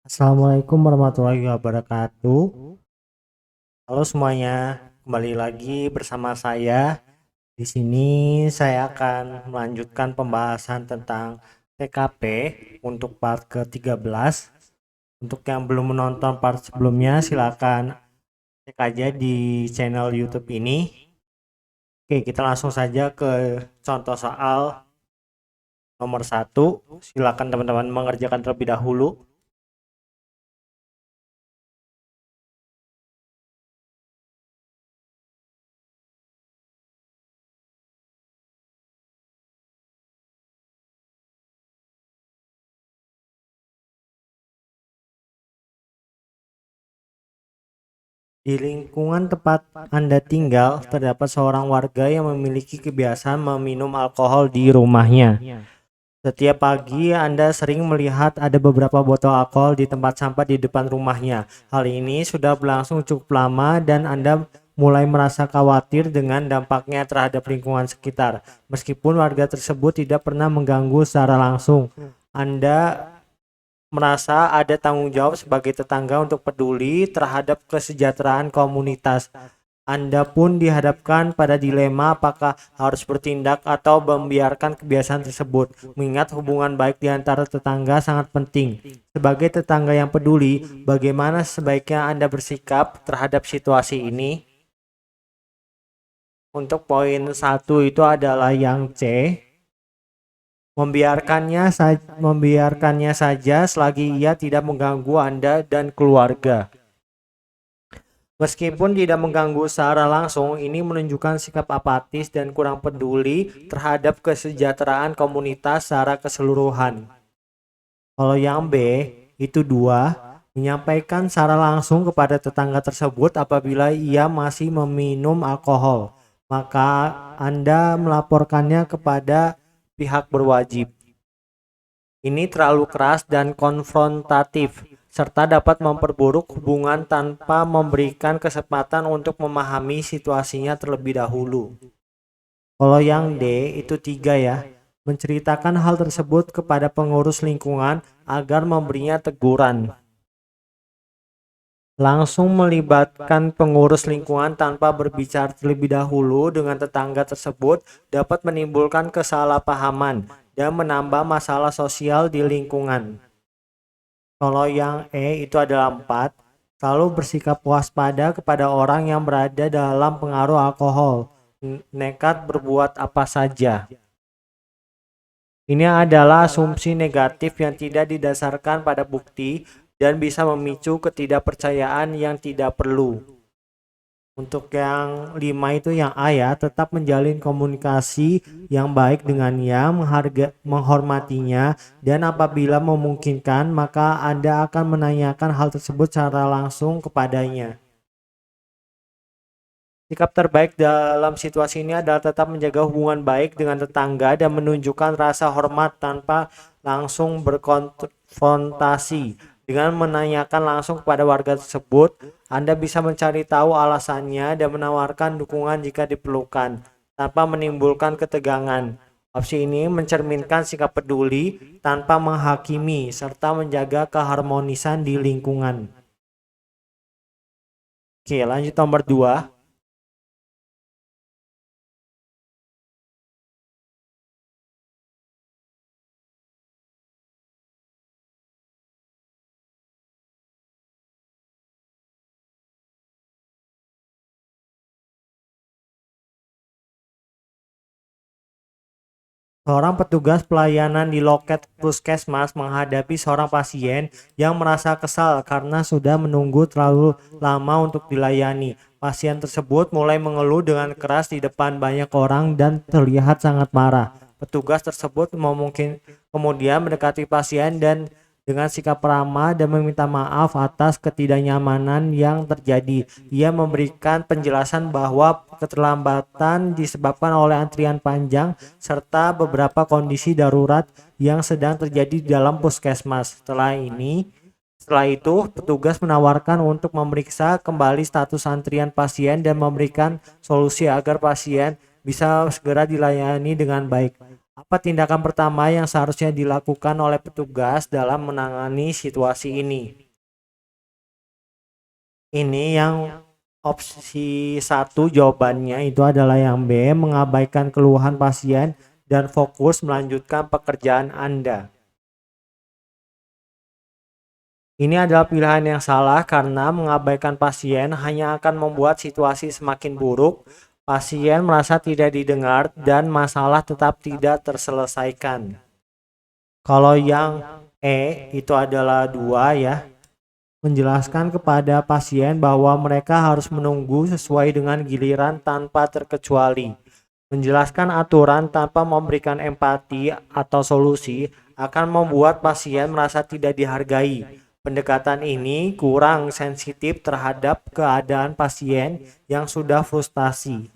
Assalamualaikum warahmatullahi wabarakatuh. Halo semuanya, kembali lagi bersama saya. Di sini saya akan melanjutkan pembahasan tentang TKP untuk part ke-13. Untuk yang belum menonton part sebelumnya, silakan cek aja di channel YouTube ini. Oke, kita langsung saja ke contoh soal nomor 1. Silakan teman-teman mengerjakan terlebih dahulu. Di lingkungan tempat Anda tinggal, terdapat seorang warga yang memiliki kebiasaan meminum alkohol di rumahnya. Setiap pagi, Anda sering melihat ada beberapa botol alkohol di tempat sampah di depan rumahnya. Hal ini sudah berlangsung cukup lama dan Anda mulai merasa khawatir dengan dampaknya terhadap lingkungan sekitar. Meskipun warga tersebut tidak pernah mengganggu secara langsung, Anda merasa ada tanggung jawab sebagai tetangga untuk peduli terhadap kesejahteraan komunitas. Anda pun dihadapkan pada dilema apakah harus bertindak atau membiarkan kebiasaan tersebut. Mengingat hubungan baik di antara tetangga sangat penting. Sebagai tetangga yang peduli, bagaimana sebaiknya Anda bersikap terhadap situasi ini? Untuk poin 1 itu adalah yang C. Membiarkannya saja selagi ia tidak mengganggu Anda dan keluarga. Meskipun tidak mengganggu secara langsung, ini menunjukkan sikap apatis dan kurang peduli terhadap kesejahteraan komunitas secara keseluruhan. Kalau yang B, itu 2, menyampaikan secara langsung kepada tetangga tersebut apabila ia masih meminum alkohol, maka Anda melaporkannya kepada pihak berwajib. Ini terlalu keras dan konfrontatif, serta dapat memperburuk hubungan tanpa memberikan kesempatan untuk memahami situasinya terlebih dahulu. Kalau yang D itu 3 ya, menceritakan hal tersebut kepada pengurus lingkungan agar memberinya teguran. Langsung melibatkan pengurus lingkungan tanpa berbicara terlebih dahulu dengan tetangga tersebut dapat menimbulkan kesalahpahaman dan menambah masalah sosial di lingkungan. Kalau yang E itu adalah 4, selalu bersikap waspada kepada orang yang berada dalam pengaruh alkohol, nekat berbuat apa saja. Ini adalah asumsi negatif yang tidak didasarkan pada bukti dan bisa memicu ketidakpercayaan yang tidak perlu. Untuk yang 5 itu yang A ya, tetap menjalin komunikasi yang baik dengannya, menghormatinya, dan apabila memungkinkan maka Anda akan menanyakan hal tersebut secara langsung kepadanya. Sikap terbaik dalam situasi ini adalah tetap menjaga hubungan baik dengan tetangga dan menunjukkan rasa hormat tanpa langsung berkonfrontasi. Dengan menanyakan langsung kepada warga tersebut, Anda bisa mencari tahu alasannya dan menawarkan dukungan jika diperlukan, tanpa menimbulkan ketegangan. Opsi ini mencerminkan sikap peduli tanpa menghakimi, serta menjaga keharmonisan di lingkungan. Oke, lanjut nomor 2. Seorang petugas pelayanan di loket puskesmas menghadapi seorang pasien yang merasa kesal karena sudah menunggu terlalu lama untuk dilayani. Pasien tersebut mulai mengeluh dengan keras di depan banyak orang dan terlihat sangat marah. Petugas tersebut kemudian mendekati pasien dan dengan sikap ramah dan meminta maaf atas ketidaknyamanan yang terjadi. Ia memberikan penjelasan bahwa keterlambatan disebabkan oleh antrian panjang serta beberapa kondisi darurat yang sedang terjadi di dalam puskesmas. Setelah itu, petugas menawarkan untuk memeriksa kembali status antrian pasien dan memberikan solusi agar pasien bisa segera dilayani dengan baik. Apa tindakan pertama yang seharusnya dilakukan oleh petugas dalam menangani situasi ini? Ini yang opsi satu jawabannya itu adalah yang B, mengabaikan keluhan pasien dan fokus melanjutkan pekerjaan Anda. Ini adalah pilihan yang salah karena mengabaikan pasien hanya akan membuat situasi semakin buruk, pasien merasa tidak didengar, dan masalah tetap tidak terselesaikan. Kalau yang E itu adalah 2 ya, menjelaskan kepada pasien bahwa mereka harus menunggu sesuai dengan giliran tanpa terkecuali. Menjelaskan aturan tanpa memberikan empati atau solusi akan membuat pasien merasa tidak dihargai. Pendekatan ini kurang sensitif terhadap keadaan pasien yang sudah frustasi.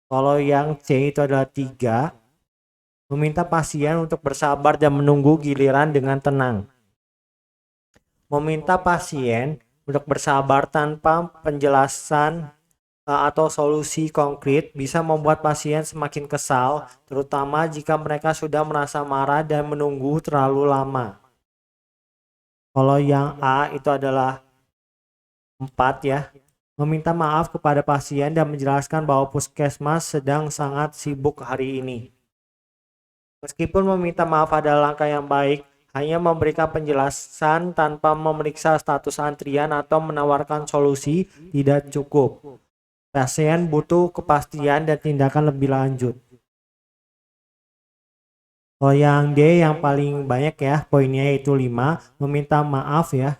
Kalau yang C itu adalah 3, meminta pasien untuk bersabar dan menunggu giliran dengan tenang. Meminta pasien untuk bersabar tanpa penjelasan atau solusi konkret bisa membuat pasien semakin kesal, terutama jika mereka sudah merasa marah dan menunggu terlalu lama. Kalau yang A itu adalah 4 ya, meminta maaf kepada pasien dan menjelaskan bahwa puskesmas sedang sangat sibuk hari ini. Meskipun meminta maaf adalah langkah yang baik, hanya memberikan penjelasan tanpa memeriksa status antrian atau menawarkan solusi tidak cukup. Pasien butuh kepastian dan tindakan lebih lanjut. Kalau yang D yang paling banyak ya, poinnya yaitu 5, meminta maaf ya.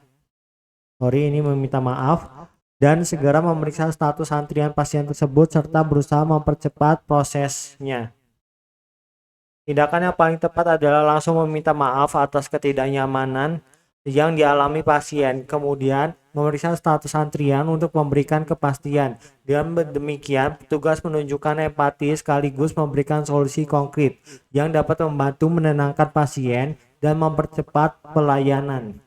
Sorry, ini meminta maaf dan segera memeriksa status antrian pasien tersebut serta berusaha mempercepat prosesnya. Tindakan yang paling tepat adalah langsung meminta maaf atas ketidaknyamanan yang dialami pasien, kemudian memeriksa status antrian untuk memberikan kepastian. Dengan demikian, petugas menunjukkan empati sekaligus memberikan solusi konkret yang dapat membantu menenangkan pasien dan mempercepat pelayanan.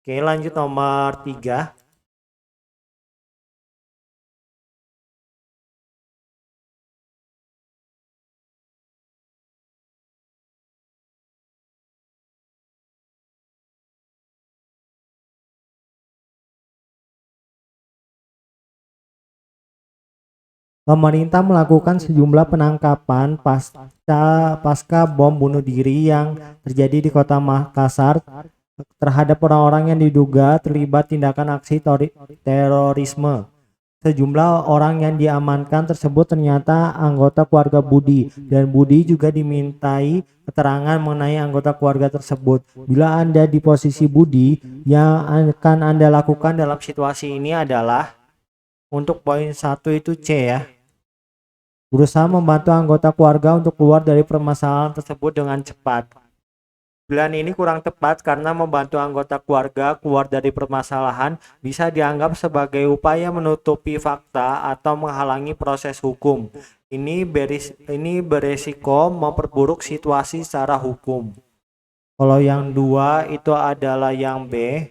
Oke, lanjut nomor 3. Pemerintah melakukan sejumlah penangkapan pasca bom bunuh diri yang terjadi di kota Makassar terhadap orang-orang yang diduga terlibat tindakan aksi terorisme. Sejumlah orang yang diamankan tersebut ternyata anggota keluarga Budi, dan Budi juga dimintai keterangan mengenai anggota keluarga tersebut. Bila Anda di posisi Budi, yang akan Anda lakukan dalam situasi ini adalah untuk poin 1 itu C ya. Berusaha membantu anggota keluarga untuk keluar dari permasalahan tersebut dengan cepat. Pilihan ini kurang tepat karena membantu anggota keluarga keluar dari permasalahan bisa dianggap sebagai upaya menutupi fakta atau menghalangi proses hukum. Ini beresiko memperburuk situasi secara hukum. Kalau yang 2 itu adalah yang B,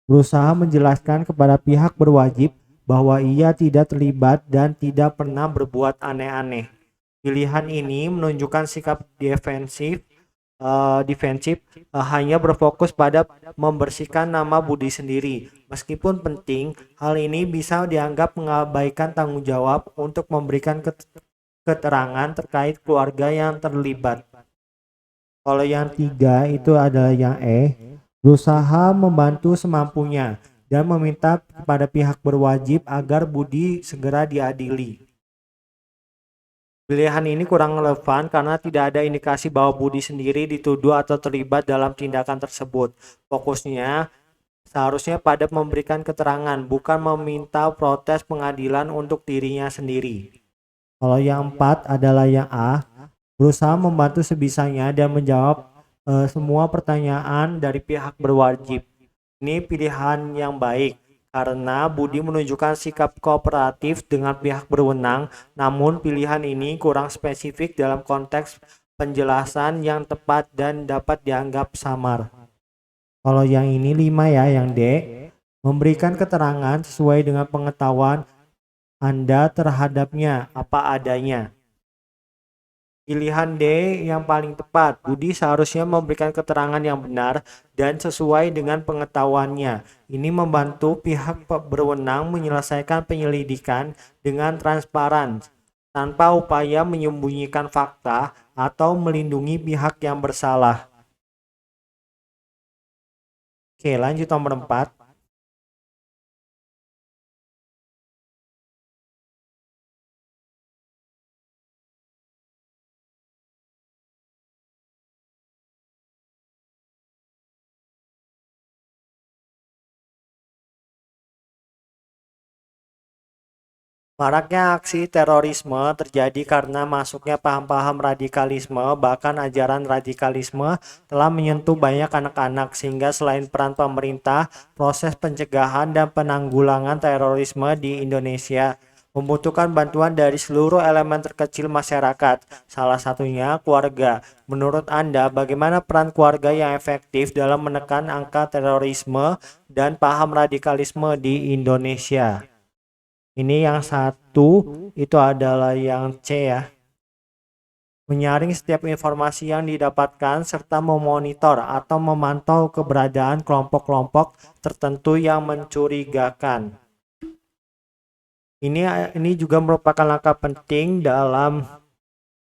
berusaha menjelaskan kepada pihak berwajib bahwa ia tidak terlibat dan tidak pernah berbuat aneh-aneh. Pilihan ini menunjukkan sikap defensif hanya berfokus pada membersihkan nama Budi sendiri. Meskipun penting, hal ini bisa dianggap mengabaikan tanggung jawab untuk memberikan keterangan terkait keluarga yang terlibat. Kalau yang 3 itu adalah yang E, berusaha membantu semampunya dan meminta kepada pihak berwajib agar Budi segera diadili. Pilihan ini kurang relevan karena tidak ada indikasi bahwa Budi sendiri dituduh atau terlibat dalam tindakan tersebut. Fokusnya seharusnya pada memberikan keterangan, bukan meminta protes pengadilan untuk dirinya sendiri. Kalau yang 4 adalah yang A, berusaha membantu sebisanya dan menjawab semua pertanyaan dari pihak berwajib. Ini pilihan yang baik karena Budi menunjukkan sikap kooperatif dengan pihak berwenang, namun pilihan ini kurang spesifik dalam konteks penjelasan yang tepat dan dapat dianggap samar. Kalau yang ini 5 ya, yang D. Memberikan keterangan sesuai dengan pengetahuan Anda terhadapnya apa adanya. Pilihan D yang paling tepat. Budi seharusnya memberikan keterangan yang benar dan sesuai dengan pengetahuannya. Ini membantu pihak berwenang menyelesaikan penyelidikan dengan transparan tanpa upaya menyembunyikan fakta atau melindungi pihak yang bersalah. Oke, lanjut nomor 4. Maraknya aksi terorisme terjadi karena masuknya paham-paham radikalisme, bahkan ajaran radikalisme telah menyentuh banyak anak-anak, sehingga selain peran pemerintah, proses pencegahan dan penanggulangan terorisme di Indonesia membutuhkan bantuan dari seluruh elemen terkecil masyarakat, salah satunya keluarga. Menurut Anda, bagaimana peran keluarga yang efektif dalam menekan angka terorisme dan paham radikalisme di Indonesia? Ini yang satu itu adalah yang C ya. Menyaring setiap informasi yang didapatkan serta memonitor atau memantau keberadaan kelompok-kelompok tertentu yang mencurigakan. Ini juga merupakan langkah penting dalam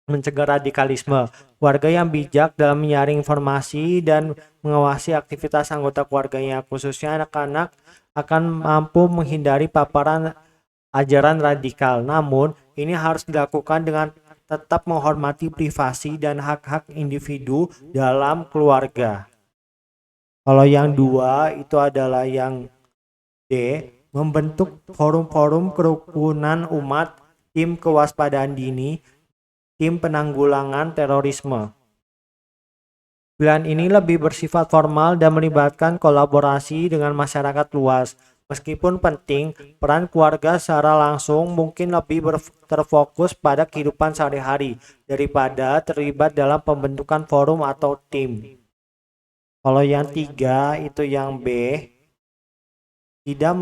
mencegah radikalisme. Warga yang bijak dalam menyaring informasi dan mengawasi aktivitas anggota keluarganya, khususnya anak-anak, akan mampu menghindari paparan ajaran radikal. Namun, ini harus dilakukan dengan tetap menghormati privasi dan hak-hak individu dalam keluarga. Kalau yang dua itu adalah yang D, membentuk forum-forum kerukunan umat, tim kewaspadaan dini, tim penanggulangan terorisme. Pilihan ini lebih bersifat formal dan melibatkan kolaborasi dengan masyarakat luas. Meskipun penting, peran keluarga secara langsung mungkin lebih terfokus pada kehidupan sehari-hari daripada terlibat dalam pembentukan forum atau tim. Kalau yang tiga itu yang B, tidak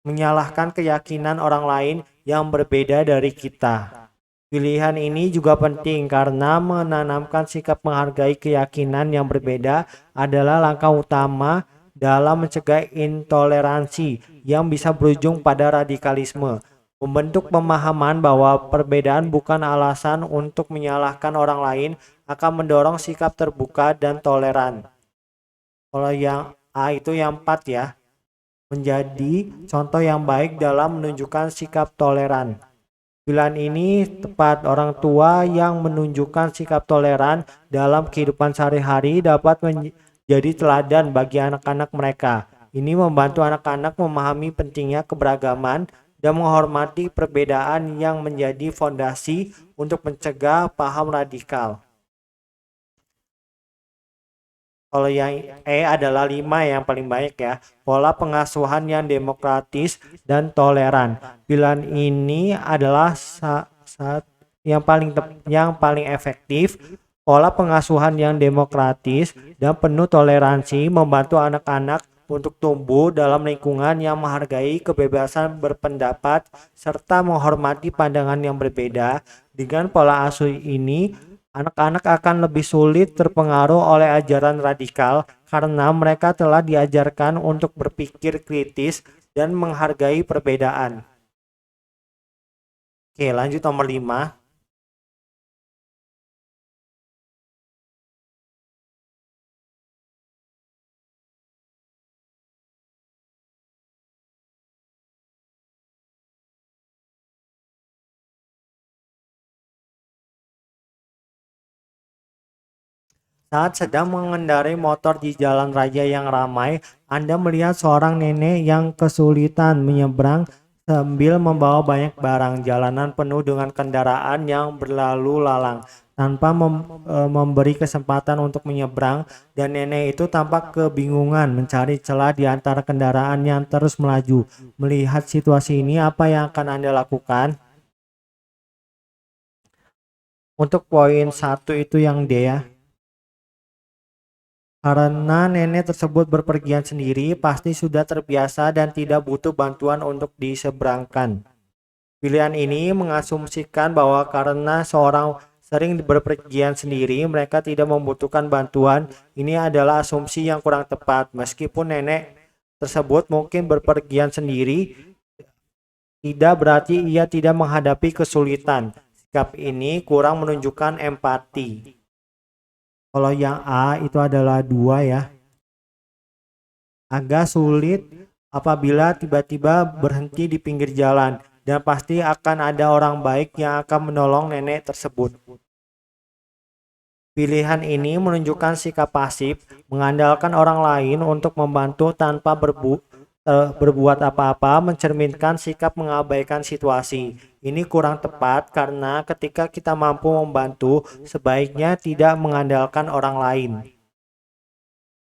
menyalahkan keyakinan orang lain yang berbeda dari kita. Pilihan ini juga penting karena menanamkan sikap menghargai keyakinan yang berbeda adalah langkah utama dalam mencegah intoleransi yang bisa berujung pada radikalisme. Membentuk pemahaman bahwa perbedaan bukan alasan untuk menyalahkan orang lain akan mendorong sikap terbuka dan toleran. Kalau yang A itu yang 4 ya, menjadi contoh yang baik dalam menunjukkan sikap toleran. Pilihan ini tepat. Orang tua yang menunjukkan sikap toleran dalam kehidupan sehari-hari dapat menjadi teladan bagi anak-anak mereka. Ini membantu anak-anak memahami pentingnya keberagaman dan menghormati perbedaan yang menjadi fondasi untuk mencegah paham radikal. Kalau yang E adalah 5 yang paling baik ya. Pola pengasuhan yang demokratis dan toleran. Pilihan ini adalah yang paling efektif. Pola pengasuhan yang demokratis dan penuh toleransi membantu anak-anak untuk tumbuh dalam lingkungan yang menghargai kebebasan berpendapat serta menghormati pandangan yang berbeda. Dengan pola asuh ini, anak-anak akan lebih sulit terpengaruh oleh ajaran radikal karena mereka telah diajarkan untuk berpikir kritis dan menghargai perbedaan. Oke, lanjut nomor 5. Saat sedang mengendarai motor di jalan raya yang ramai, Anda melihat seorang nenek yang kesulitan menyeberang sambil membawa banyak barang. Jalanan penuh dengan kendaraan yang berlalu lalang tanpa memberi kesempatan untuk menyeberang, dan nenek itu tampak kebingungan mencari celah di antara kendaraan yang terus melaju. Melihat situasi ini, apa yang akan Anda lakukan? Untuk poin 1 itu yang D ya. Karena nenek tersebut berpergian sendiri, pasti sudah terbiasa dan tidak butuh bantuan untuk diseberangkan. Pilihan ini mengasumsikan bahwa karena seorang sering berpergian sendiri, mereka tidak membutuhkan bantuan. Ini adalah asumsi yang kurang tepat. Meskipun nenek tersebut mungkin berpergian sendiri, tidak berarti ia tidak menghadapi kesulitan. Sikap ini kurang menunjukkan empati. Kalau yang A itu adalah 2 ya. Agak sulit apabila tiba-tiba berhenti di pinggir jalan dan pasti akan ada orang baik yang akan menolong nenek tersebut. Pilihan ini menunjukkan sikap pasif, mengandalkan orang lain untuk membantu tanpa berbuat apa-apa, mencerminkan sikap mengabaikan situasi. Ini kurang tepat karena ketika kita mampu membantu, sebaiknya tidak mengandalkan orang lain.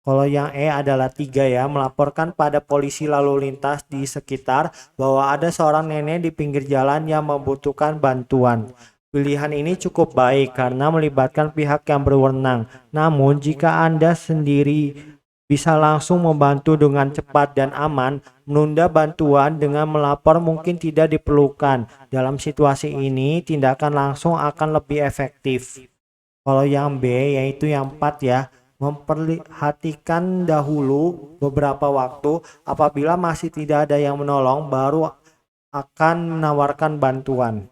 Kalau yang E adalah 3 ya, melaporkan pada polisi lalu lintas di sekitar bahwa ada seorang nenek di pinggir jalan yang membutuhkan bantuan. Pilihan ini cukup baik karena melibatkan pihak yang berwenang. Namun jika Anda sendiri bisa langsung membantu dengan cepat dan aman, menunda bantuan dengan melapor mungkin tidak diperlukan. Dalam situasi ini, tindakan langsung akan lebih efektif. Kalau yang B yaitu yang 4 ya, memperhatikan dahulu beberapa waktu, apabila masih tidak ada yang menolong baru akan menawarkan bantuan.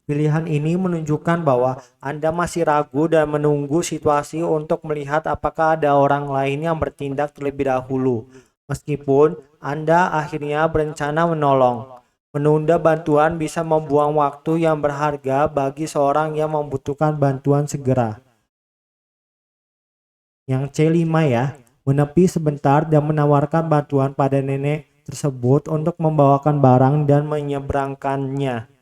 Pilihan ini menunjukkan bahwa Anda masih ragu dan menunggu situasi untuk melihat apakah ada orang lain yang bertindak terlebih dahulu. Meskipun Anda akhirnya berencana menolong, menunda bantuan bisa membuang waktu yang berharga bagi seorang yang membutuhkan bantuan segera. Yang C5 ya, menepi sebentar dan menawarkan bantuan pada nenek tersebut untuk membawakan barang dan menyeberangkannya.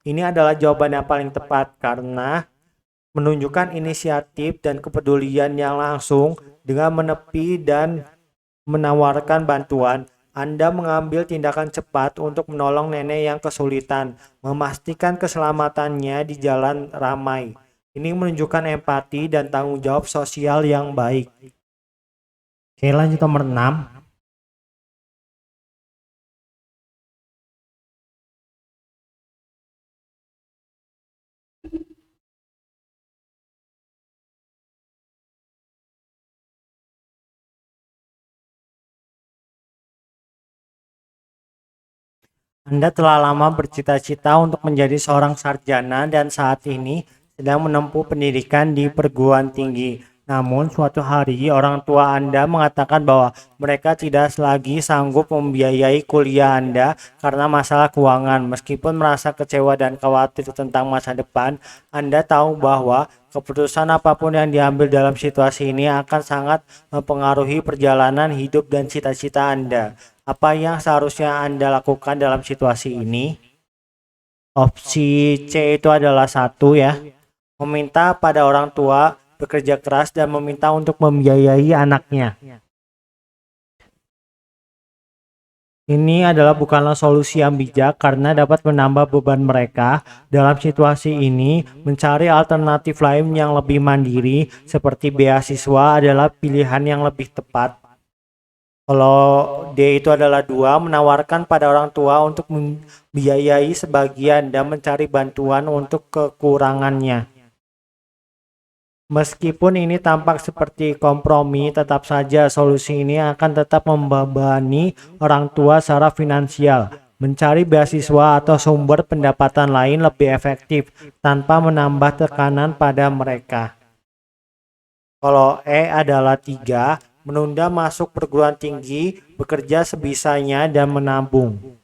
Ini adalah jawaban yang paling tepat karena menunjukkan inisiatif dan kepedulian yang langsung. Dengan menepi dan menawarkan bantuan, Anda mengambil tindakan cepat untuk menolong nenek yang kesulitan, memastikan keselamatannya di jalan ramai. Ini menunjukkan empati dan tanggung jawab sosial yang baik. Oke, lanjut nomor 6. Anda telah lama bercita-cita untuk menjadi seorang sarjana dan saat ini sedang menempuh pendidikan di perguruan tinggi. Namun suatu hari orang tua Anda mengatakan bahwa mereka tidak lagi sanggup membiayai kuliah Anda karena masalah keuangan. Meskipun merasa kecewa dan khawatir tentang masa depan, Anda tahu bahwa keputusan apapun yang diambil dalam situasi ini akan sangat mempengaruhi perjalanan hidup dan cita-cita Anda. Apa yang seharusnya Anda lakukan dalam situasi ini? Opsi C itu adalah 1 ya, meminta pada orang tua bekerja keras dan meminta untuk membiayai anaknya. Ini adalah bukanlah solusi yang bijak karena dapat menambah beban mereka. Dalam situasi ini, mencari alternatif lain yang lebih mandiri seperti beasiswa adalah pilihan yang lebih tepat. Kalau D itu adalah 2, menawarkan pada orang tua untuk membiayai sebagian dan mencari bantuan untuk kekurangannya. Meskipun ini tampak seperti kompromi, tetap saja solusi ini akan tetap membebani orang tua secara finansial. Mencari beasiswa atau sumber pendapatan lain lebih efektif tanpa menambah tekanan pada mereka. Kalau E adalah 3, menunda masuk perguruan tinggi, bekerja sebisanya, dan menabung.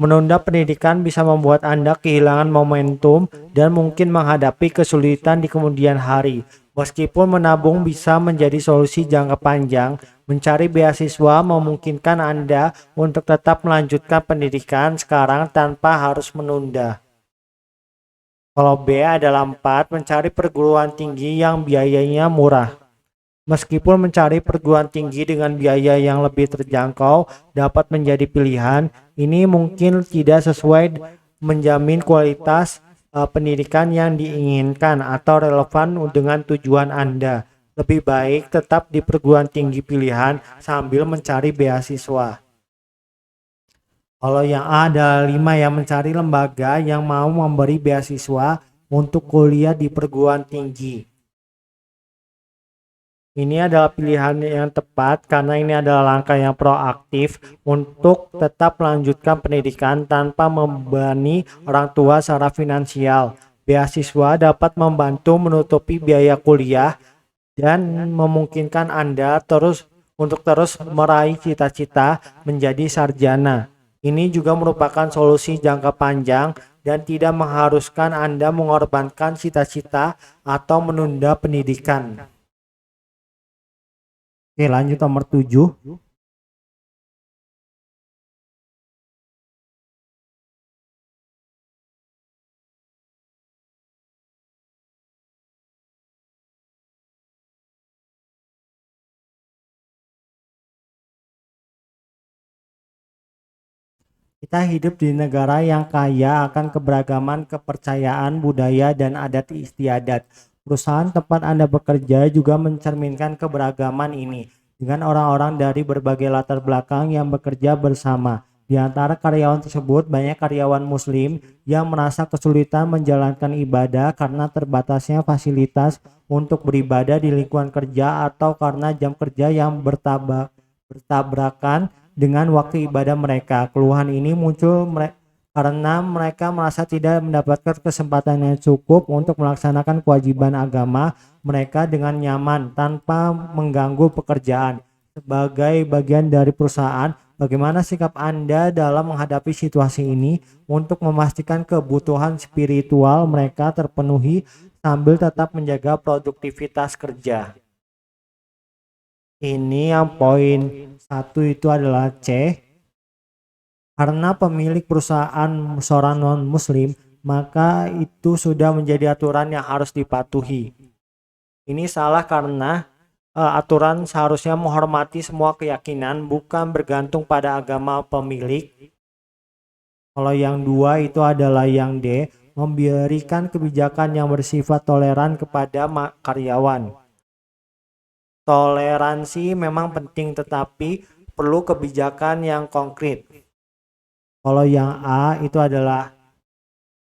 Menunda pendidikan bisa membuat Anda kehilangan momentum dan mungkin menghadapi kesulitan di kemudian hari. Meskipun menabung bisa menjadi solusi jangka panjang, mencari beasiswa memungkinkan Anda untuk tetap melanjutkan pendidikan sekarang tanpa harus menunda. Kalau B adalah 4, mencari perguruan tinggi yang biayanya murah. Meskipun mencari perguruan tinggi dengan biaya yang lebih terjangkau dapat menjadi pilihan, ini mungkin tidak sesuai menjamin kualitas pendidikan yang diinginkan atau relevan dengan tujuan Anda. Lebih baik tetap di perguruan tinggi pilihan sambil mencari beasiswa. Kalau yang A ada 5 yang mencari lembaga yang mau memberi beasiswa untuk kuliah di perguruan tinggi. Ini adalah pilihan yang tepat karena ini adalah langkah yang proaktif untuk tetap melanjutkan pendidikan tanpa membebani orang tua secara finansial. Beasiswa dapat membantu menutupi biaya kuliah dan memungkinkan Anda terus meraih cita-cita menjadi sarjana. Ini juga merupakan solusi jangka panjang dan tidak mengharuskan Anda mengorbankan cita-cita atau menunda pendidikan. Oke, lanjut nomor 7. Kita hidup di negara yang kaya akan keberagaman kepercayaan, budaya, dan adat istiadat. Perusahaan tempat Anda bekerja juga mencerminkan keberagaman ini dengan orang-orang dari berbagai latar belakang yang bekerja bersama. Di antara karyawan tersebut, banyak karyawan Muslim yang merasa kesulitan menjalankan ibadah karena terbatasnya fasilitas untuk beribadah di lingkungan kerja atau karena jam kerja yang bertabrakan dengan waktu ibadah mereka. Keluhan ini muncul karena mereka merasa tidak mendapatkan kesempatan yang cukup untuk melaksanakan kewajiban agama mereka dengan nyaman tanpa mengganggu pekerjaan. Sebagai bagian dari perusahaan, bagaimana sikap Anda dalam menghadapi situasi ini untuk memastikan kebutuhan spiritual mereka terpenuhi sambil tetap menjaga produktivitas kerja? Ini yang poin 1 itu adalah C. Karena pemilik perusahaan seorang non-muslim, maka itu sudah menjadi aturan yang harus dipatuhi. Ini salah karena aturan seharusnya menghormati semua keyakinan, bukan bergantung pada agama pemilik. Kalau yang 2 itu adalah yang D, memberikan kebijakan yang bersifat toleran kepada karyawan. Toleransi memang penting, tetapi perlu kebijakan yang konkret. Kalau yang A itu adalah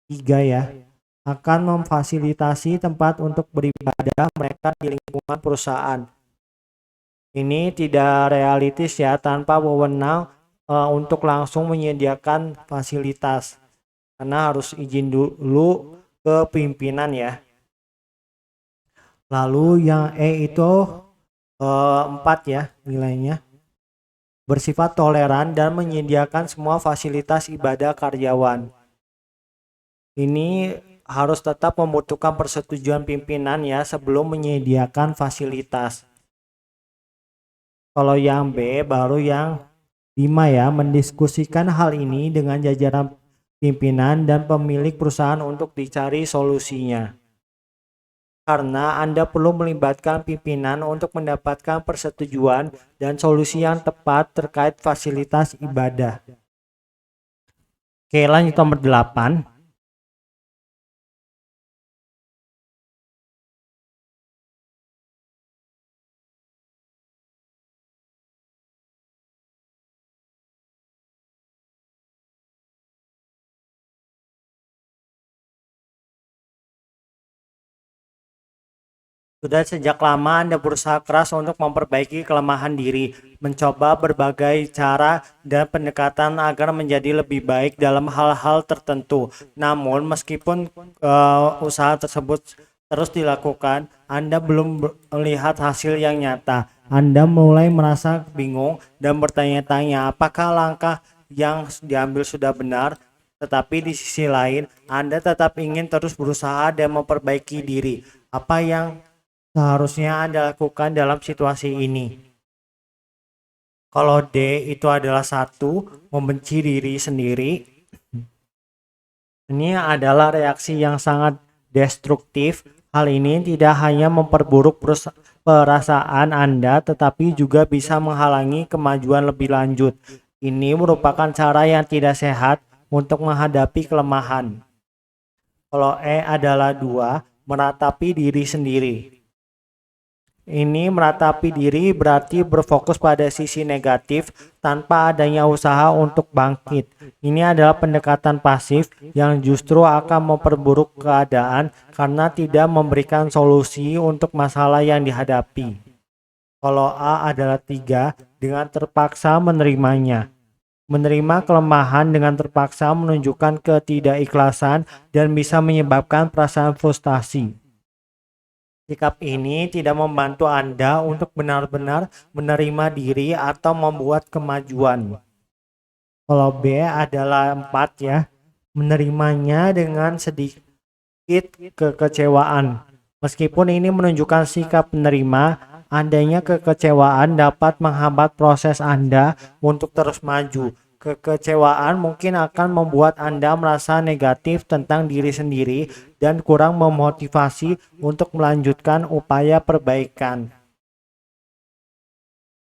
3 ya, akan memfasilitasi tempat untuk beribadah mereka di lingkungan perusahaan. Ini tidak realistis ya, tanpa wewenang untuk langsung menyediakan fasilitas, karena harus izin dulu ke pimpinan ya. Lalu yang E itu 4 ya nilainya, bersifat toleran dan menyediakan semua fasilitas ibadah karyawan. Ini harus tetap membutuhkan persetujuan pimpinan ya sebelum menyediakan fasilitas. Kalau yang B baru yang 5 ya, mendiskusikan hal ini dengan jajaran pimpinan dan pemilik perusahaan untuk dicari solusinya. Karena Anda perlu melibatkan pimpinan untuk mendapatkan persetujuan dan solusi yang tepat terkait fasilitas ibadah. Oke, lanjut nomor 8. Sudah sejak lama Anda berusaha keras untuk memperbaiki kelemahan diri, mencoba berbagai cara dan pendekatan agar menjadi lebih baik dalam hal-hal tertentu. Namun, meskipun usaha tersebut terus dilakukan, Anda belum melihat hasil yang nyata. Anda mulai merasa bingung dan bertanya-tanya apakah langkah yang diambil sudah benar. Tetapi di sisi lain, Anda tetap ingin terus berusaha dan memperbaiki diri. Apa yang seharusnya Anda lakukan dalam situasi ini? Kalau D itu adalah 1, membenci diri sendiri. Ini adalah reaksi yang sangat destruktif. Hal ini tidak hanya memperburuk perasaan Anda, tetapi juga bisa menghalangi kemajuan lebih lanjut. Ini merupakan cara yang tidak sehat untuk menghadapi kelemahan. Kalau E adalah 2, meratapi diri sendiri. Ini meratapi diri berarti berfokus pada sisi negatif tanpa adanya usaha untuk bangkit. Ini adalah pendekatan pasif yang justru akan memperburuk keadaan karena tidak memberikan solusi untuk masalah yang dihadapi. Kalau A adalah 3, dengan terpaksa menerimanya. Menerima kelemahan dengan terpaksa menunjukkan ketidakikhlasan dan bisa menyebabkan perasaan frustasi. Sikap ini tidak membantu Anda untuk benar-benar menerima diri atau membuat kemajuan. Kalau B adalah 4 ya, menerimanya dengan sedikit kekecewaan. Meskipun ini menunjukkan sikap menerima, adanya kekecewaan dapat menghambat proses Anda untuk terus maju. Kekecewaan mungkin akan membuat Anda merasa negatif tentang diri sendiri dan kurang memotivasi untuk melanjutkan upaya perbaikan.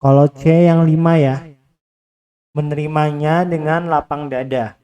Kalau C yang 5 ya, menerimanya dengan lapang dada.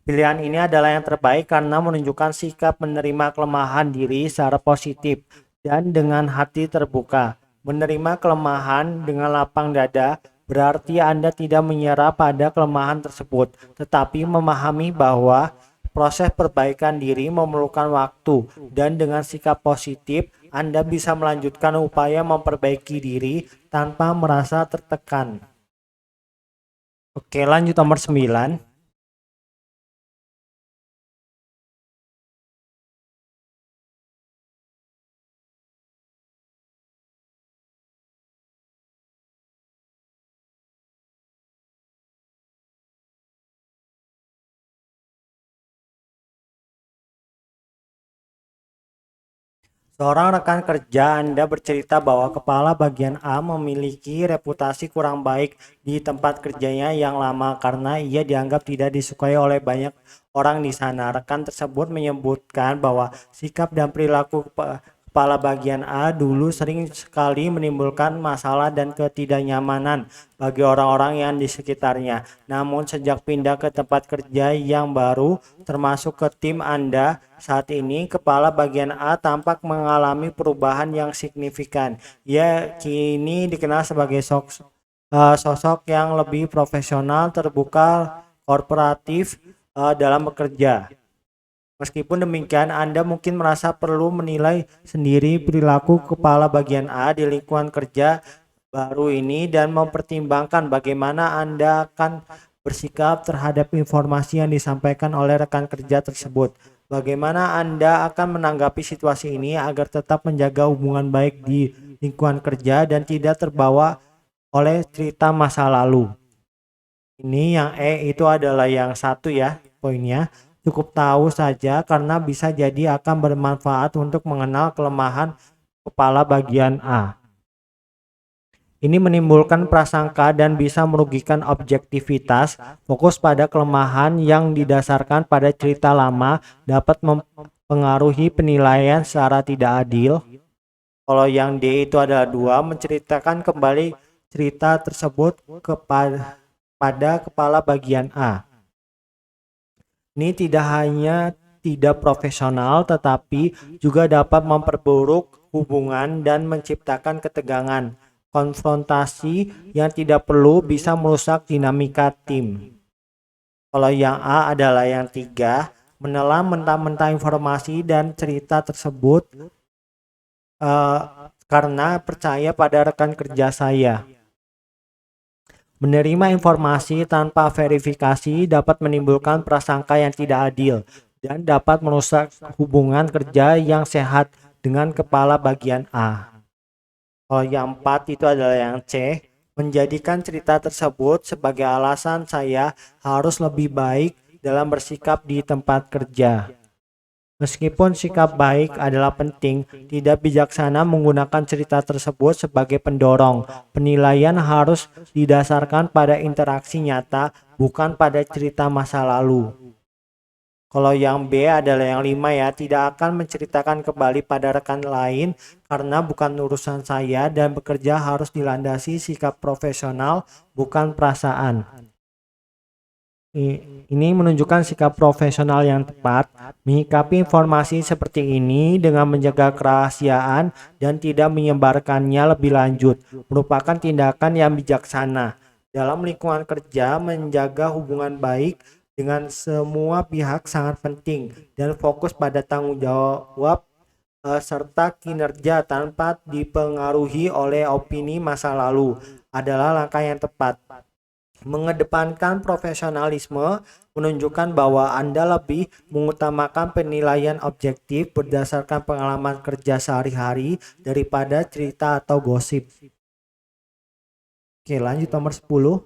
Pilihan ini adalah yang terbaik karena menunjukkan sikap menerima kelemahan diri secara positif dan dengan hati terbuka. Menerima kelemahan dengan lapang dada berarti Anda tidak menyerah pada kelemahan tersebut, tetapi memahami bahwa proses perbaikan diri memerlukan waktu, dan dengan sikap positif Anda bisa melanjutkan upaya memperbaiki diri tanpa merasa tertekan. Oke, lanjut nomor 9. Seorang rekan kerja Anda bercerita bahwa kepala bagian A memiliki reputasi kurang baik di tempat kerjanya yang lama karena ia dianggap tidak disukai oleh banyak orang di sana. Rekan tersebut menyebutkan bahwa sikap dan perilaku kepala bagian A dulu sering sekali menimbulkan masalah dan ketidaknyamanan bagi orang-orang yang di sekitarnya. Namun sejak pindah ke tempat kerja yang baru, termasuk ke tim Anda, saat ini kepala bagian A tampak mengalami perubahan yang signifikan. Ia kini dikenal sebagai sosok yang lebih profesional, terbuka, kooperatif dalam bekerja. Meskipun demikian, Anda mungkin merasa perlu menilai sendiri perilaku kepala bagian A di lingkungan kerja baru ini dan mempertimbangkan bagaimana Anda akan bersikap terhadap informasi yang disampaikan oleh rekan kerja tersebut. Bagaimana Anda akan menanggapi situasi ini agar tetap menjaga hubungan baik di lingkungan kerja dan tidak terbawa oleh cerita masa lalu. Ini yang E itu adalah yang satu ya poinnya. Cukup tahu saja karena bisa jadi akan bermanfaat untuk mengenal kelemahan kepala bagian A. Ini menimbulkan prasangka dan bisa merugikan objektivitas. Fokus pada kelemahan yang didasarkan pada cerita lama dapat mempengaruhi penilaian secara tidak adil. Kalau yang D itu adalah 2, menceritakan kembali cerita tersebut pada kepala bagian A. Ini tidak hanya tidak profesional tetapi juga dapat memperburuk hubungan dan menciptakan ketegangan. Konfrontasi yang tidak perlu bisa merusak dinamika tim. Kalau yang A adalah yang 3, menelan mentah-mentah informasi dan cerita tersebut karena percaya pada rekan kerja saya. Menerima informasi tanpa verifikasi dapat menimbulkan prasangka yang tidak adil dan dapat merusak hubungan kerja yang sehat dengan kepala bagian A. Kalau yang 4 itu adalah yang C, menjadikan cerita tersebut sebagai alasan saya harus lebih baik dalam bersikap di tempat kerja. Meskipun sikap baik adalah penting, tidak bijaksana menggunakan cerita tersebut sebagai pendorong. Penilaian harus didasarkan pada interaksi nyata, bukan pada cerita masa lalu. Kalau yang B adalah yang 5 ya, tidak akan menceritakan kembali pada rekan lain karena bukan urusan saya dan bekerja harus dilandasi sikap profesional, bukan perasaan. Ini menunjukkan sikap profesional yang tepat, menyikapi informasi seperti ini dengan menjaga kerahasiaan dan tidak menyebarkannya lebih lanjut, merupakan tindakan yang bijaksana. Dalam lingkungan kerja, menjaga hubungan baik dengan semua pihak sangat penting dan fokus pada tanggung jawab serta kinerja tanpa dipengaruhi oleh opini masa lalu adalah langkah yang tepat. Mengedepankan profesionalisme menunjukkan bahwa Anda lebih mengutamakan penilaian objektif berdasarkan pengalaman kerja sehari-hari daripada cerita atau gosip. Oke, lanjut nomor 10.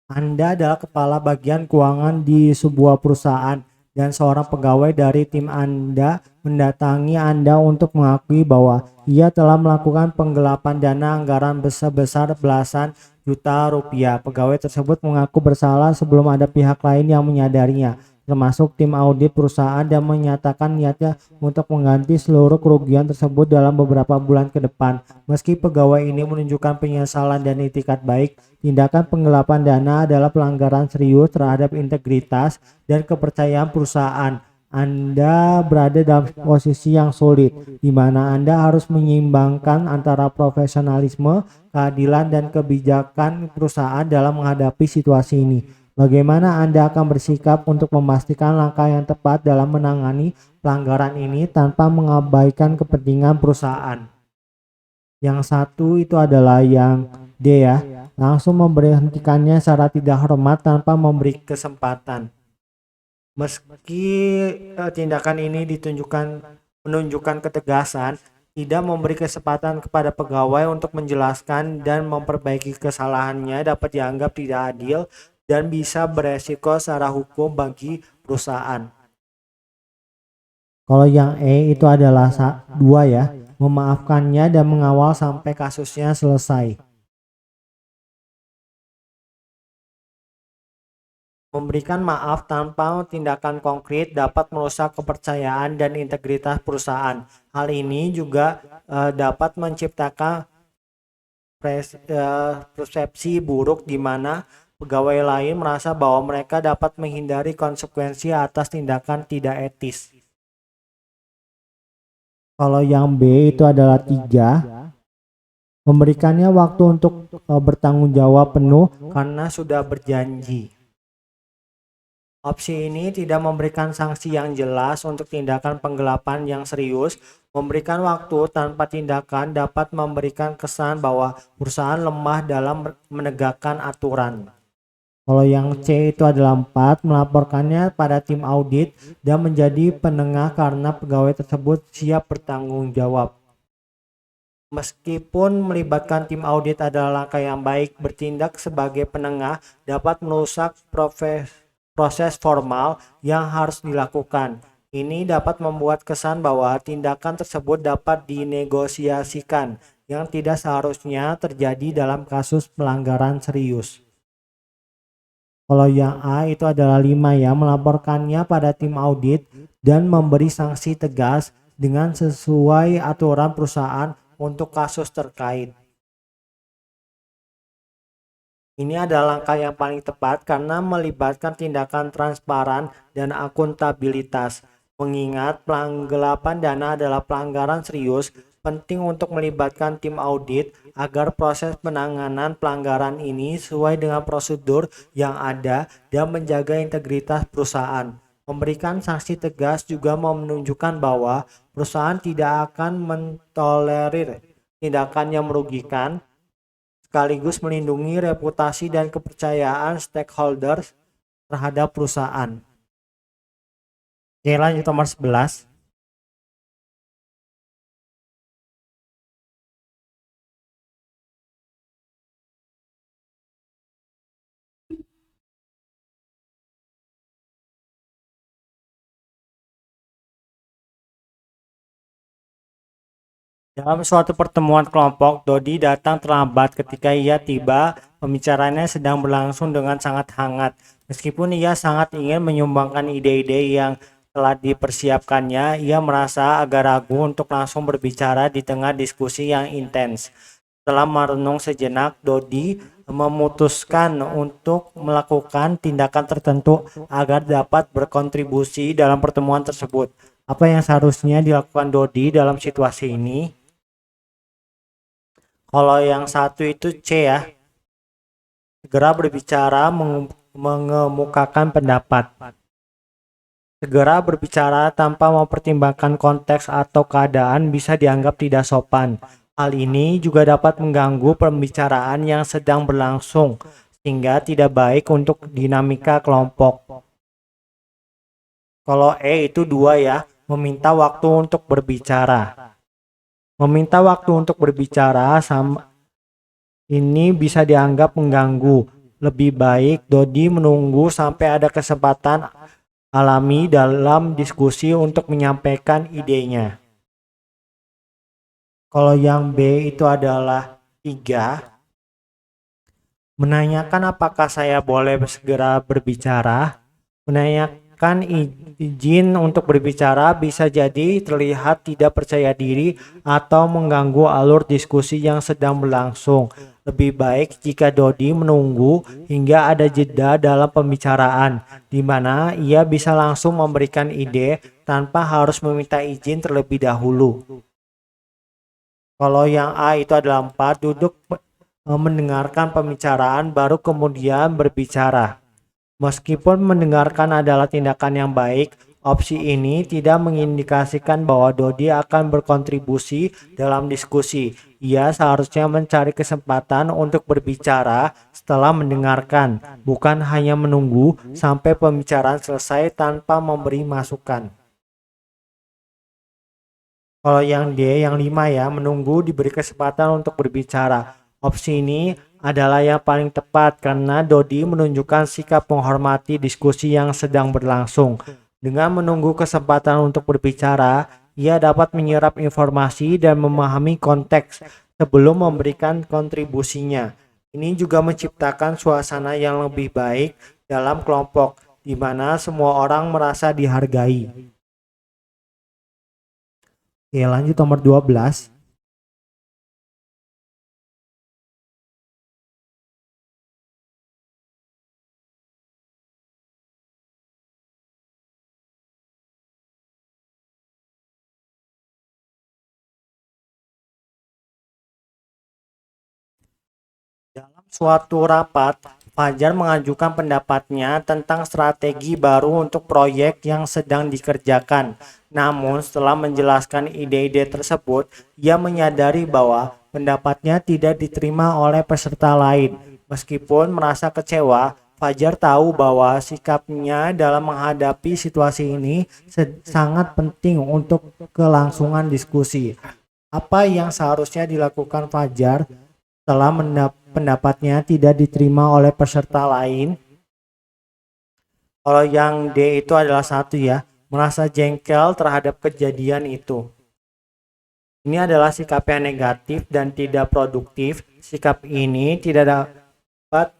Anda adalah kepala bagian keuangan di sebuah perusahaan dan seorang pegawai dari tim Anda mendatangi Anda untuk mengakui bahwa ia telah melakukan penggelapan dana anggaran sebesar belasan juta rupiah. Pegawai tersebut mengaku bersalah sebelum ada pihak lain yang menyadarinya, termasuk tim audit perusahaan, dan menyatakan niatnya untuk mengganti seluruh kerugian tersebut dalam beberapa bulan ke depan. Meski pegawai ini menunjukkan penyesalan dan itikat baik, tindakan penggelapan dana adalah pelanggaran serius terhadap integritas dan kepercayaan perusahaan. Anda berada dalam posisi yang sulit, di mana Anda harus menyeimbangkan antara profesionalisme, keadilan, dan kebijakan perusahaan dalam menghadapi situasi ini. Bagaimana Anda akan bersikap untuk memastikan langkah yang tepat dalam menangani pelanggaran ini tanpa mengabaikan kepentingan perusahaan? Yang satu itu adalah yang D ya, langsung memberhentikannya secara tidak hormat tanpa memberi kesempatan. Meski tindakan ini menunjukkan ketegasan, tidak memberi kesempatan kepada pegawai untuk menjelaskan dan memperbaiki kesalahannya dapat dianggap tidak adil dan bisa beresiko secara hukum bagi perusahaan. Kalau yang E itu adalah dua ya, memaafkannya dan mengawal sampai kasusnya selesai. Memberikan maaf tanpa tindakan konkret dapat merusak kepercayaan dan integritas perusahaan. Hal ini juga dapat menciptakan persepsi buruk di mana pegawai lain merasa bahwa mereka dapat menghindari konsekuensi atas tindakan tidak etis. Kalau yang B itu adalah 3, memberikannya waktu untuk bertanggung jawab penuh karena sudah berjanji. Opsi ini tidak memberikan sanksi yang jelas untuk tindakan penggelapan yang serius. Memberikan waktu tanpa tindakan dapat memberikan kesan bahwa perusahaan lemah dalam menegakkan aturan. Kalau yang C itu adalah 4, melaporkannya pada tim audit dan menjadi penengah karena pegawai tersebut siap bertanggung jawab. Meskipun melibatkan tim audit adalah langkah yang baik, bertindak sebagai penengah dapat merusak proses formal yang harus dilakukan. Ini dapat membuat kesan bahwa tindakan tersebut dapat dinegosiasikan, yang tidak seharusnya terjadi dalam kasus pelanggaran serius. Kalau yang A itu adalah 5 ya, melaporkannya pada tim audit dan memberi sanksi tegas dengan sesuai aturan perusahaan untuk kasus terkait. Ini adalah langkah yang paling tepat karena melibatkan tindakan transparan dan akuntabilitas. Mengingat penggelapan dana adalah pelanggaran serius, penting untuk melibatkan tim audit agar proses penanganan pelanggaran ini sesuai dengan prosedur yang ada dan menjaga integritas perusahaan. Memberikan sanksi tegas juga menunjukkan bahwa perusahaan tidak akan mentolerir tindakan yang merugikan, sekaligus melindungi reputasi dan kepercayaan stakeholders terhadap perusahaan. Oke, lanjut nomor 11. Dalam suatu pertemuan kelompok, Dodi datang terlambat. Ketika ia tiba, pembicaraannya sedang berlangsung dengan sangat hangat. Meskipun ia sangat ingin menyumbangkan ide-ide yang telah dipersiapkannya, ia merasa agak ragu untuk langsung berbicara di tengah diskusi yang intens. Setelah merenung sejenak, Dodi memutuskan untuk melakukan tindakan tertentu agar dapat berkontribusi dalam pertemuan tersebut. Apa yang seharusnya dilakukan Dodi dalam situasi ini? Kalau yang satu itu C ya, segera berbicara, mengemukakan pendapat. Segera berbicara tanpa mempertimbangkan konteks atau keadaan bisa dianggap tidak sopan. Hal ini juga dapat mengganggu pembicaraan yang sedang berlangsung, sehingga tidak baik untuk dinamika kelompok. Kalau E itu 2 ya, meminta waktu untuk berbicara. Meminta waktu untuk berbicara ini bisa dianggap mengganggu. Lebih baik Dodi menunggu sampai ada kesempatan alami dalam diskusi untuk menyampaikan idenya. Kalau yang B itu adalah 3, menanyakan apakah saya boleh segera berbicara. Menanyakan izin untuk berbicara bisa jadi terlihat tidak percaya diri atau mengganggu alur diskusi yang sedang berlangsung. Lebih baik jika Dodi menunggu hingga ada jeda dalam pembicaraan, di mana ia bisa langsung memberikan ide tanpa harus meminta izin terlebih dahulu. Kalau yang A itu adalah 4, duduk mendengarkan pembicaraan baru kemudian berbicara. Meskipun mendengarkan adalah tindakan yang baik, opsi ini tidak mengindikasikan bahwa Dodi akan berkontribusi dalam diskusi. Ia seharusnya mencari kesempatan untuk berbicara setelah mendengarkan, bukan hanya menunggu sampai pembicaraan selesai tanpa memberi masukan. Kalau yang D, yang 5 ya, menunggu diberi kesempatan untuk berbicara. Opsi ini adalah yang paling tepat karena Dodi menunjukkan sikap menghormati diskusi yang sedang berlangsung. Dengan menunggu kesempatan untuk berbicara, ia dapat menyerap informasi dan memahami konteks sebelum memberikan kontribusinya. Ini juga menciptakan suasana yang lebih baik dalam kelompok, di mana semua orang merasa dihargai. Oke, lanjut nomor 12. Dalam suatu rapat, Fajar mengajukan pendapatnya tentang strategi baru untuk proyek yang sedang dikerjakan. Namun, setelah menjelaskan ide-ide tersebut, ia menyadari bahwa pendapatnya tidak diterima oleh peserta lain. Meskipun merasa kecewa, Fajar tahu bahwa sikapnya dalam menghadapi situasi ini sangat penting untuk kelangsungan diskusi. Apa yang seharusnya dilakukan Fajar setelah pendapatnya tidak diterima oleh peserta lain? Kalau yang D itu adalah 1 ya, merasa jengkel terhadap kejadian itu. Ini adalah sikap yang negatif dan tidak produktif. Sikap ini dapat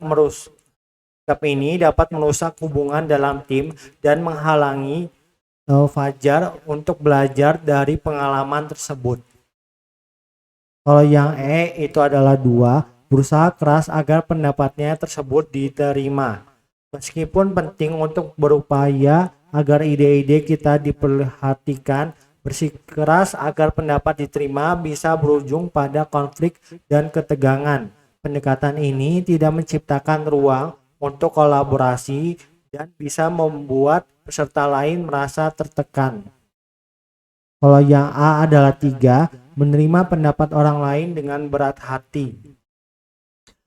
merusak hubungan dalam tim dan menghalangi Fajar untuk belajar dari pengalaman tersebut. Kalau yang E itu adalah 2, berusaha keras agar pendapatnya tersebut diterima. Meskipun penting untuk berupaya agar ide-ide kita diperhatikan, bersikeras agar pendapat diterima bisa berujung pada konflik dan ketegangan. Pendekatan ini tidak menciptakan ruang untuk kolaborasi dan bisa membuat peserta lain merasa tertekan. Kalau yang A adalah 3, menerima pendapat orang lain dengan berat hati.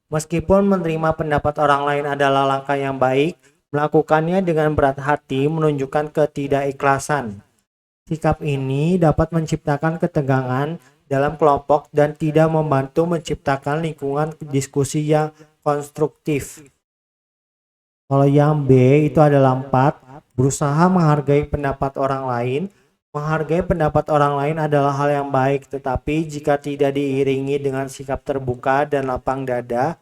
Meskipun menerima pendapat orang lain adalah langkah yang baik, melakukannya dengan berat hati menunjukkan ketidakikhlasan. Sikap ini dapat menciptakan ketegangan dalam kelompok dan tidak membantu menciptakan lingkungan diskusi yang konstruktif. Kalau yang B itu adalah 4, berusaha menghargai pendapat orang lain. Menghargai pendapat orang lain adalah hal yang baik, tetapi jika tidak diiringi dengan sikap terbuka dan lapang dada,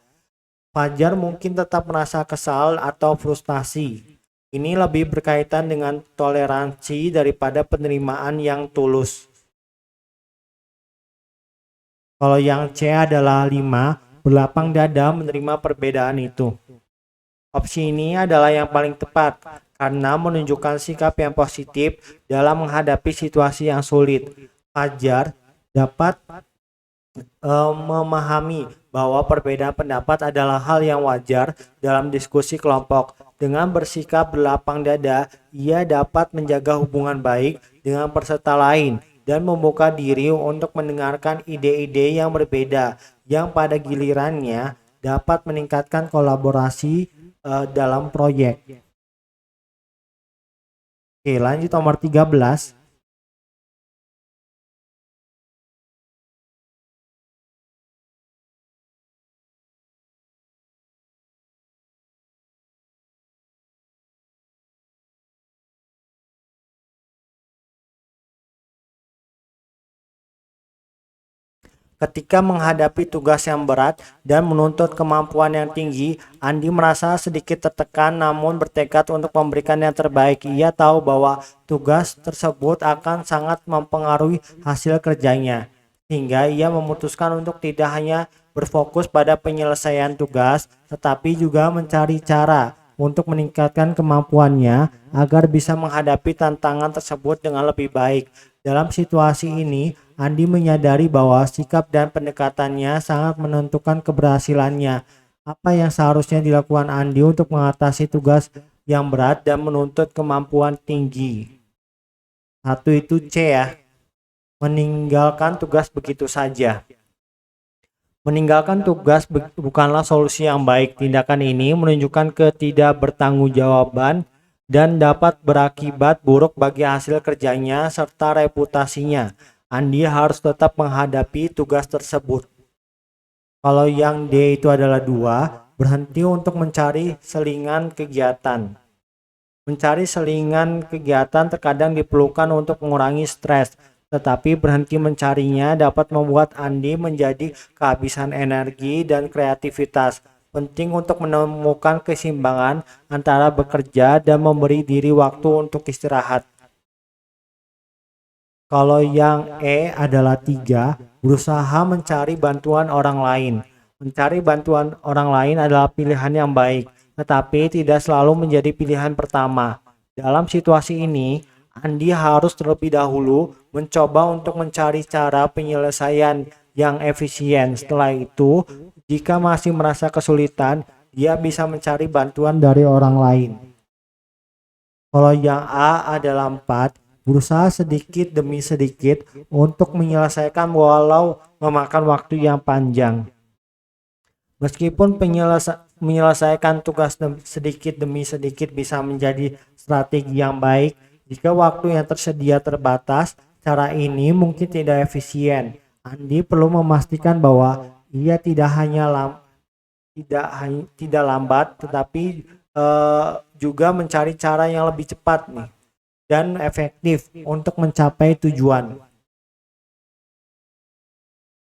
Fajar mungkin tetap merasa kesal atau frustasi. Ini lebih berkaitan dengan toleransi daripada penerimaan yang tulus. Kalau yang C adalah 5, berlapang dada menerima perbedaan itu. Opsi ini adalah yang paling tepat karena menunjukkan sikap yang positif dalam menghadapi situasi yang sulit. Fajar dapat memahami bahwa perbedaan pendapat adalah hal yang wajar dalam diskusi kelompok. Dengan bersikap berlapang dada, ia dapat menjaga hubungan baik dengan peserta lain dan membuka diri untuk mendengarkan ide-ide yang berbeda yang pada gilirannya dapat meningkatkan kolaborasi dalam proyek. Oke, lanjut nomor 13. Ketika menghadapi tugas yang berat dan menuntut kemampuan yang tinggi, Andi merasa sedikit tertekan namun bertekad untuk memberikan yang terbaik. Ia tahu bahwa tugas tersebut akan sangat mempengaruhi hasil kerjanya, sehingga ia memutuskan untuk tidak hanya berfokus pada penyelesaian tugas, tetapi juga mencari cara untuk meningkatkan kemampuannya agar bisa menghadapi tantangan tersebut dengan lebih baik. Dalam situasi ini, Andi menyadari bahwa sikap dan pendekatannya sangat menentukan keberhasilannya. Apa yang seharusnya dilakukan Andi untuk mengatasi tugas yang berat dan menuntut kemampuan tinggi? Satu itu C ya, meninggalkan tugas begitu saja. Meninggalkan tugas bukanlah solusi yang baik. Tindakan ini menunjukkan ketidakbertanggungjawaban dan dapat berakibat buruk bagi hasil kerjanya serta reputasinya. Andi harus tetap menghadapi tugas tersebut. Kalau yang D itu adalah 2, berhenti untuk mencari selingan kegiatan. Mencari selingan kegiatan terkadang diperlukan untuk mengurangi stres, tetapi berhenti mencarinya dapat membuat Andi menjadi kehabisan energi dan kreativitas. Penting untuk menemukan keseimbangan antara bekerja dan memberi diri waktu untuk istirahat. Kalau yang E adalah 3, berusaha mencari bantuan orang lain. Mencari bantuan orang lain adalah pilihan yang baik, tetapi tidak selalu menjadi pilihan pertama. Dalam situasi ini, Andi harus terlebih dahulu mencoba untuk mencari cara penyelesaian yang efisien. Setelah itu, jika masih merasa kesulitan, dia bisa mencari bantuan dari orang lain. Kalau yang A adalah 4, berusaha sedikit demi sedikit untuk menyelesaikan walau memakan waktu yang panjang. Meskipun menyelesaikan tugas sedikit demi sedikit bisa menjadi strategi yang baik, jika waktu yang tersedia terbatas, cara ini mungkin tidak efisien. Andi perlu memastikan bahwa ia tidak lambat, tetapi juga mencari cara yang lebih cepat nih dan efektif untuk mencapai tujuan.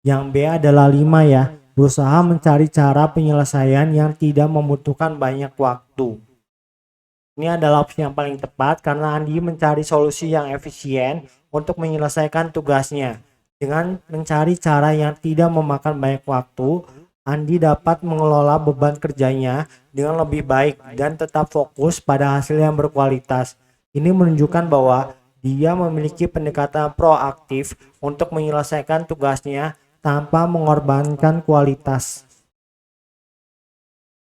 Yang B adalah 5 ya, berusaha mencari cara penyelesaian yang tidak membutuhkan banyak waktu. Ini adalah opsi yang paling tepat karena Andi mencari solusi yang efisien untuk menyelesaikan tugasnya. Dengan mencari cara yang tidak memakan banyak waktu, Andi dapat mengelola beban kerjanya dengan lebih baik dan tetap fokus pada hasil yang berkualitas. Ini menunjukkan bahwa dia memiliki pendekatan proaktif untuk menyelesaikan tugasnya tanpa mengorbankan kualitas.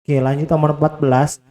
Oke, lanjut nomor 14.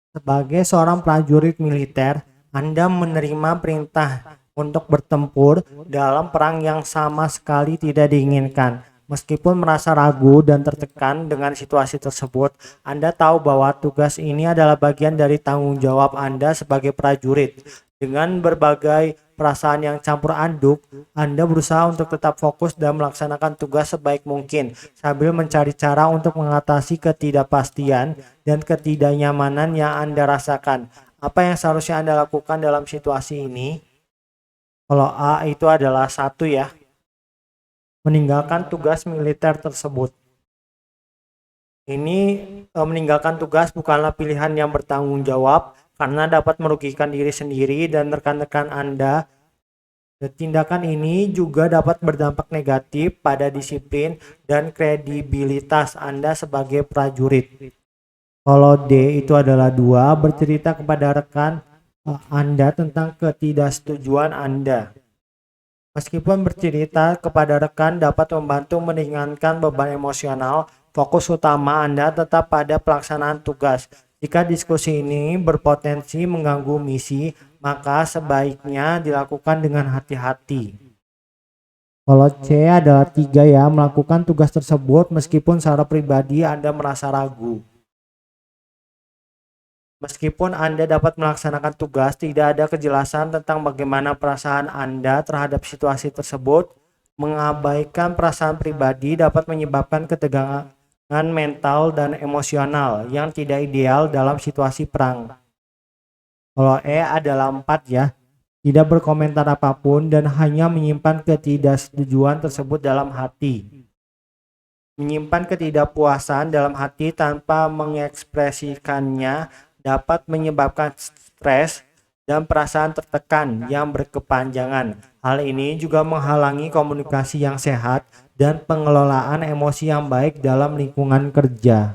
Sebagai seorang prajurit militer, Anda menerima perintah untuk bertempur dalam perang yang sama sekali tidak diinginkan. Meskipun merasa ragu dan tertekan dengan situasi tersebut, Anda tahu bahwa tugas ini adalah bagian dari tanggung jawab Anda sebagai prajurit. Dengan berbagai perasaan yang campur aduk, Anda berusaha untuk tetap fokus dan melaksanakan tugas sebaik mungkin sambil mencari cara untuk mengatasi ketidakpastian dan ketidaknyamanan yang Anda rasakan. Apa yang seharusnya Anda lakukan dalam situasi ini? Kalau A itu adalah satu ya, meninggalkan tugas militer tersebut. Ini meninggalkan tugas bukanlah pilihan yang bertanggung jawab karena dapat merugikan diri sendiri dan rekan-rekan Anda. Tindakan ini juga dapat berdampak negatif pada disiplin dan kredibilitas Anda sebagai prajurit. Kalau D itu adalah 2, bercerita kepada rekan Anda tentang ketidaksetujuan Anda. Meskipun bercerita kepada rekan dapat membantu meringankan beban emosional, fokus utama Anda tetap pada pelaksanaan tugas. Jika diskusi ini berpotensi mengganggu misi, maka sebaiknya dilakukan dengan hati-hati. Kalau C adalah 3 ya, melakukan tugas tersebut meskipun secara pribadi Anda merasa ragu. Meskipun Anda dapat melaksanakan tugas, tidak ada kejelasan tentang bagaimana perasaan Anda terhadap situasi tersebut. Mengabaikan perasaan pribadi dapat menyebabkan ketegangan mental dan emosional yang tidak ideal dalam situasi perang. Kalau E adalah 4 ya, tidak berkomentar apapun dan hanya menyimpan ketidaksetujuan tersebut dalam hati. Menyimpan ketidakpuasan dalam hati tanpa mengekspresikannya dapat menyebabkan stres dan perasaan tertekan yang berkepanjangan. Hal ini juga menghalangi komunikasi yang sehat dan pengelolaan emosi yang baik dalam lingkungan kerja.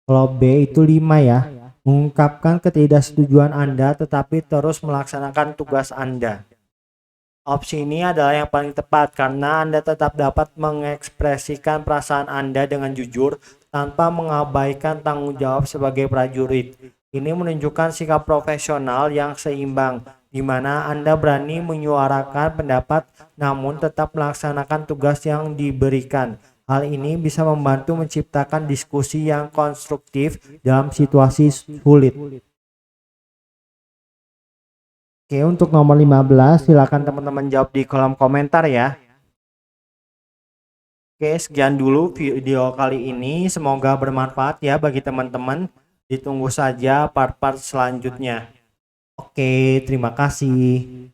Kalau B itu 5 ya, mengungkapkan ketidaksetujuan Anda tetapi terus melaksanakan tugas Anda. Opsi ini adalah yang paling tepat karena Anda tetap dapat mengekspresikan perasaan Anda dengan jujur tanpa mengabaikan tanggung jawab sebagai prajurit. Ini menunjukkan sikap profesional yang seimbang, di mana Anda berani menyuarakan pendapat namun tetap melaksanakan tugas yang diberikan. Hal ini bisa membantu menciptakan diskusi yang konstruktif dalam situasi sulit. Oke, untuk nomor 15 silakan teman-teman jawab di kolom komentar ya. Oke, sekian dulu video kali ini. Semoga bermanfaat ya bagi teman-teman. Ditunggu saja part-part selanjutnya. Oke, terima kasih.